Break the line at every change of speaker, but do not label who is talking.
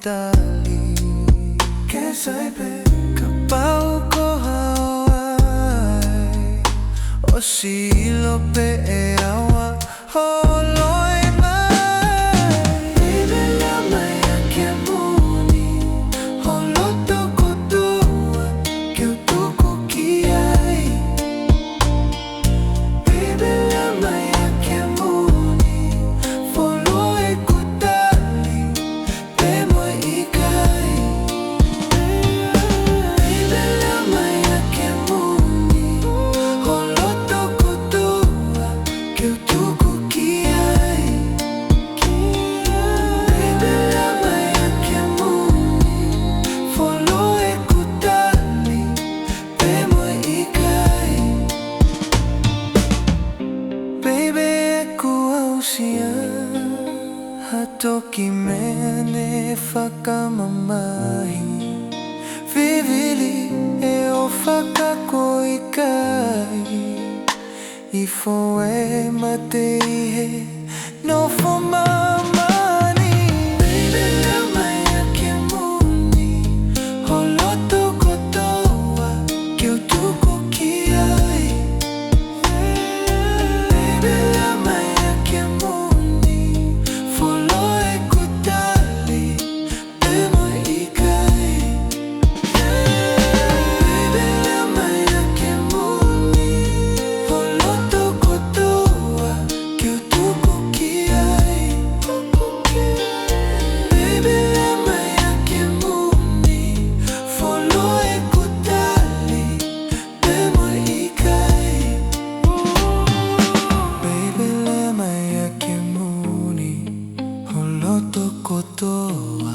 kutali Kesaipe kapau ko hawai O silo pe e awa holoi mai Baby lama yake muni holoto kotoa kiutuku kiai Baby lama yake muni foloi kutali pemo ikai Baby lama yake muni holoto kotoa kiutuku kiai Baby lama yake muni foloi kutali pemo ikai Baby ku ausia hatoki mene whakamamahi Vivili e o whakakoikai Ifo e mateihe no fo mamani Baby lama yake muni holoto kotoa kiutuku kiai Baby lama yake muni foloi kutali pemo ikai Baby lama yake muni holoto kotoa kiutuku kiai Baby lama yake muni foloi kutali pemo ikai Baby lama yake muni holoto kotoa